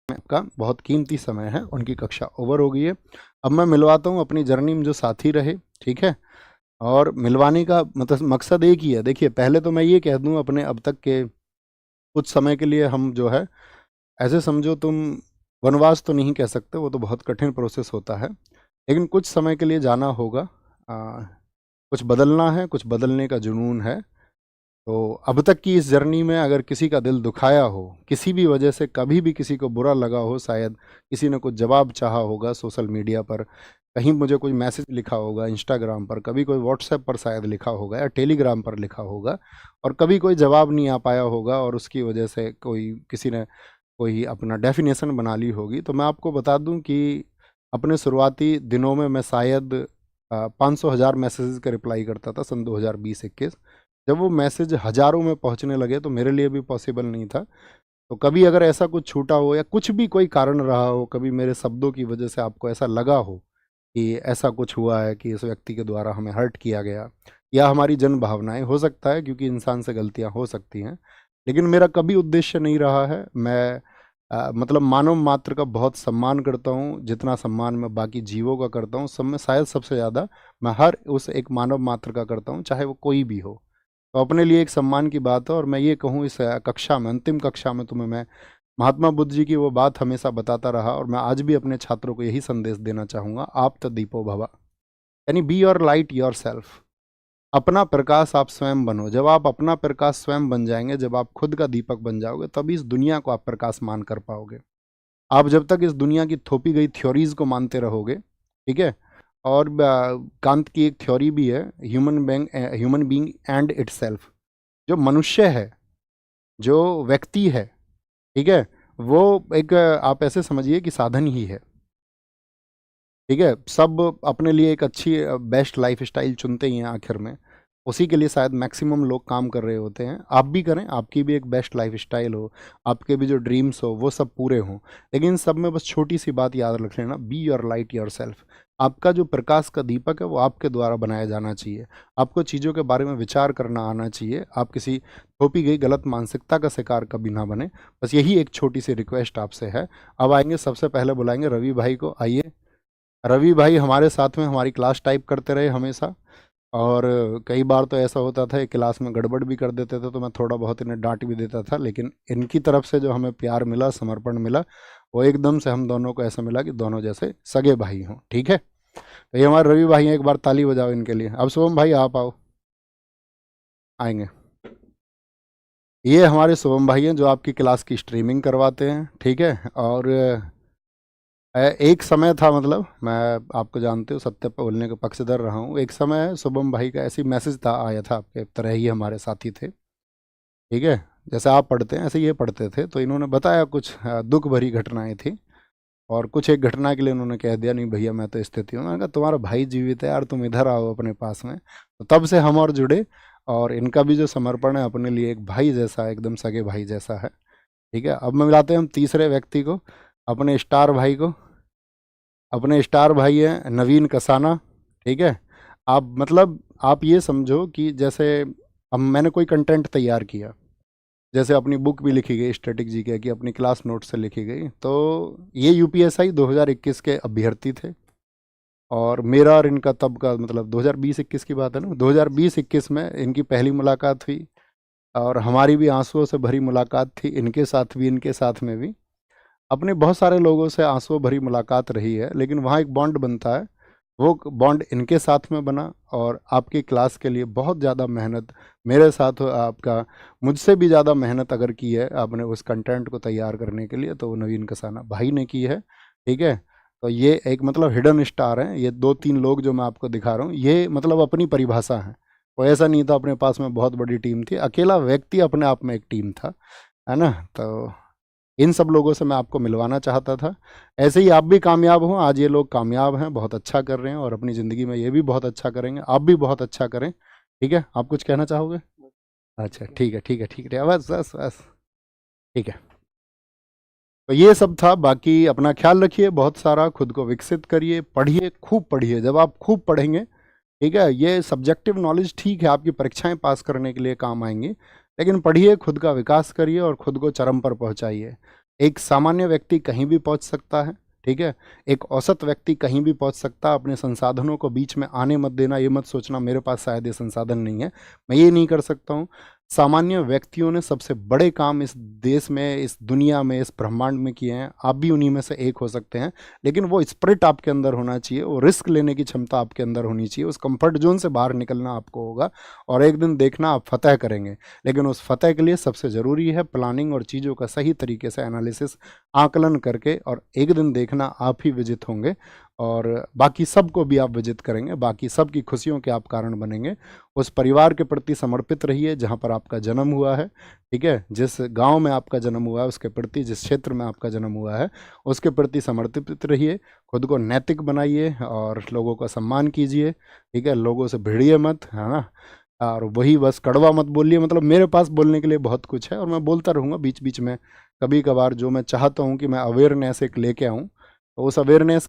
का बहुत कीमती समय है, उनकी कक्षा ओवर हो गई है। अब मैं मिलवाता हूँ अपनी जर्नी में जो साथी रहे, ठीक है। और मिलवाने का मतलब मकसद एक ही है। देखिए, पहले तो मैं ये कह दूँ अपने अब तक के कुछ समय के लिए हम जो है, ऐसे समझो तुम, वनवास तो नहीं कह सकते, वो तो बहुत कठिन प्रोसेस होता है, लेकिन कुछ समय के लिए जाना होगा। कुछ बदलना है, कुछ बदलने का जुनून है। तो अब तक की इस जर्नी में अगर किसी का दिल दुखाया हो, किसी भी वजह से कभी भी किसी को बुरा लगा हो, शायद किसी ने कुछ जवाब चाहा होगा सोशल मीडिया पर, कहीं मुझे कोई मैसेज लिखा होगा इंस्टाग्राम पर, कभी कोई व्हाट्सएप पर शायद लिखा होगा या टेलीग्राम पर लिखा होगा, और कभी कोई जवाब नहीं आ पाया होगा और उसकी वजह से कोई किसी ने कोई अपना डेफिनेशन बना ली होगी, तो मैं आपको बता दूं कि अपने शुरुआती दिनों में मैं शायद 500,000 मैसेजेस का रिप्लाई करता था सन 2020-21। जब वो मैसेज हज़ारों में पहुंचने लगे तो मेरे लिए भी पॉसिबल नहीं था। तो कभी अगर ऐसा कुछ छूटा हो या कुछ भी कोई कारण रहा हो, कभी मेरे शब्दों की वजह से आपको ऐसा लगा हो कि ऐसा कुछ हुआ है कि इस व्यक्ति के द्वारा हमें हर्ट किया गया, या हमारी जन भावनाएं, हो सकता है क्योंकि इंसान से गलतियां हो सकती हैं, लेकिन मेरा कभी उद्देश्य नहीं रहा है। मैं मतलब मानव मात्र का बहुत सम्मान करता हूँ, जितना सम्मान मैं बाकी जीवों का करता हूँ सब में शायद सबसे ज़्यादा मैं हर उस एक मानव मात्र का करता हूँ, चाहे वो कोई भी हो। तो अपने लिए एक सम्मान की बात है। और मैं ये कहूँ, इस कक्षा में, अंतिम कक्षा में तुम्हें मैं महात्मा बुद्ध जी की वो बात हमेशा बताता रहा, और मैं आज भी अपने छात्रों को यही संदेश देना चाहूँगा, आप तो दीपो भवा, यानी be your light your self. अपना प्रकाश आप स्वयं बनो। जब आप अपना प्रकाश स्वयं बन जाएंगे, जब आप खुद का दीपक बन जाओगे, तभी इस दुनिया को आप प्रकाशमान कर पाओगे। आप जब तक इस दुनिया की थोपी गई थ्योरीज को मानते रहोगे, ठीक है। और कांत की एक थ्योरी भी है, ह्यूमन बीइंग एंड इटसेल्फ। जो मनुष्य है, जो व्यक्ति है, ठीक है, वो एक आप ऐसे समझिए कि साधन ही है, ठीक है। सब अपने लिए एक अच्छी बेस्ट लाइफ स्टाइल चुनते ही हैं आखिर में, उसी के लिए शायद मैक्सिमम लोग काम कर रहे होते हैं। आप भी करें, आपकी भी एक बेस्ट लाइफ स्टाइल हो, आपके भी जो ड्रीम्स हो वो सब पूरे हों, लेकिन इन सब में बस छोटी सी बात याद रख लेना, be your light your self. आपका जो प्रकाश का दीपक है वो आपके द्वारा बनाया जाना चाहिए। आपको चीज़ों के बारे में विचार करना आना चाहिए। आप किसी थोपी गई गलत मानसिकता का शिकार कभी ना बने। बस यही एक छोटी सी रिक्वेस्ट आपसे है। अब आएंगे, सबसे पहले बुलाएंगे रवि भाई को। आइए रवि भाई, हमारे साथ में हमारी क्लास टाइप करते रहे हमेशा, और कई बार तो ऐसा होता था ये क्लास में गड़बड़ भी कर देते थे, तो मैं थोड़ा बहुत इन्हें डांट भी देता था, लेकिन इनकी तरफ से जो हमें प्यार मिला, समर्पण मिला, वो एकदम से हम दोनों को ऐसा मिला कि दोनों जैसे सगे भाई हों, ठीक है। तो ये हमारे रवि भाई हैं, एक बार ताली बजाओ इनके लिए। अब शुभम भाई आप आओ, आएंगे। ये हमारे शुभम भाई हैं जो आपकी क्लास की स्ट्रीमिंग करवाते हैं, ठीक है। और एक समय था, मतलब मैं, आपको जानते हो, सत्य पर बोलने के पक्षधर रहा हूँ। एक समय शुभम भाई का ऐसी मैसेज था, आया था, आपके तरह ही हमारे साथी थे, ठीक है। जैसे आप पढ़ते हैं ऐसे ये पढ़ते थे, तो इन्होंने बताया कुछ दुख भरी घटनाएं थी, और कुछ एक घटना के लिए उन्होंने कह दिया, नहीं भैया मैं तो स्थिति हूँ। मैंने कहा तुम्हारा भाई जीवित है यार, तुम इधर आओ अपने पास में। तो तब से हम और जुड़े, और इनका भी जो समर्पण है अपने लिए एक भाई जैसा है, एकदम सगे भाई जैसा है, ठीक है। अब मैं मिलाते हैं हम तीसरे व्यक्ति को, अपने स्टार भाई को। अपने स्टार भाई हैं नवीन कसाना, ठीक है। आप मतलब आप ये समझो कि जैसे अब मैंने कोई कंटेंट तैयार किया, जैसे अपनी बुक भी लिखी गई स्टैटिक जी के, कि अपनी क्लास नोट से लिखी गई, तो ये यूपीएसआई 2021 के अभ्यर्थी थे, और मेरा और इनका तब का मतलब 2020-21 की बात है ना, 2020-21 में इनकी पहली मुलाकात हुई, और हमारी भी आंसुओं से भरी मुलाकात थी, इनके साथ भी इनके साथ में भी। अपने बहुत सारे लोगों से आंसुओं भरी मुलाकात रही है, लेकिन वहाँ एक बॉन्ड बनता है, वो बॉन्ड इनके साथ में बना। और आपकी क्लास के लिए बहुत ज़्यादा मेहनत मेरे साथ आपका, मुझसे भी ज़्यादा मेहनत अगर की है आपने उस कंटेंट को तैयार करने के लिए, तो वो नवीन कसाना भाई ने की है, ठीक है। तो ये एक मतलब हिडन स्टार हैं, ये दो तीन लोग जो मैं आपको दिखा रहा हूँ, ये मतलब अपनी परिभाषा है। वो ऐसा नहीं था अपने पास में बहुत बड़ी टीम थी, अकेला व्यक्ति अपने आप में एक टीम था, है ना। तो इन सब लोगों से मैं आपको मिलवाना चाहता था। ऐसे ही आप भी कामयाब हों। आज ये लोग कामयाब हैं, बहुत अच्छा कर रहे हैं, और अपनी ज़िंदगी में ये भी बहुत अच्छा करेंगे, आप भी बहुत अच्छा करें, ठीक है। आप कुछ कहना चाहोगे? अच्छा, ठीक है ठीक है ठीक है, बस बस बस, ठीक है। तो ये सब था। बाकी अपना ख्याल रखिए, बहुत सारा खुद को विकसित करिए, पढ़िए, खूब पढ़िए। जब आप खूब पढ़ेंगे, ठीक है, ये सब्जेक्टिव नॉलेज ठीक है, आपकी परीक्षाएं पास करने के लिए काम आएंगी, लेकिन पढ़िए, खुद का विकास करिए और खुद को चरम पर पहुंचाइए। एक सामान्य व्यक्ति कहीं भी पहुंच सकता है, ठीक है। एक औसत व्यक्ति कहीं भी पहुंच सकता है। अपने संसाधनों को बीच में आने मत देना, ये मत सोचना मेरे पास शायद ये संसाधन नहीं है, मैं ये नहीं कर सकता हूँ। सामान्य व्यक्तियों ने सबसे बड़े काम इस देश में, इस दुनिया में, इस ब्रह्मांड में किए हैं। आप भी उन्हीं में से एक हो सकते हैं, लेकिन वो स्पिरिट आपके अंदर होना चाहिए, वो रिस्क लेने की क्षमता आपके अंदर होनी चाहिए। उस कंफर्ट जोन से बाहर निकलना आपको होगा और एक दिन देखना आप फतह करेंगे। लेकिन उस फतह के लिए सबसे ज़रूरी है प्लानिंग और चीज़ों का सही तरीके से एनालिसिस, आकलन करके, और एक दिन देखना आप ही विजित होंगे और बाकी सबको भी आप विजित करेंगे, बाकी सबकी खुशियों के आप कारण बनेंगे। उस परिवार के प्रति समर्पित रहिए जहाँ पर आपका जन्म हुआ है, ठीक है। जिस गांव में आपका जन्म हुआ है उसके प्रति, जिस क्षेत्र में आपका जन्म हुआ है उसके प्रति समर्पित रहिए। खुद को नैतिक बनाइए और लोगों का सम्मान कीजिए, ठीक है। लोगों से भिड़िए मत, है ना। और वही बस कड़वा मत बोलिए। मतलब मेरे पास बोलने के लिए बहुत कुछ है और मैं बोलता रहूँगा बीच बीच में। कभी कभार जो मैं चाहता हूँ कि मैं अवेयरनेस एक लेके आऊँ, तो उस अवेयरनेस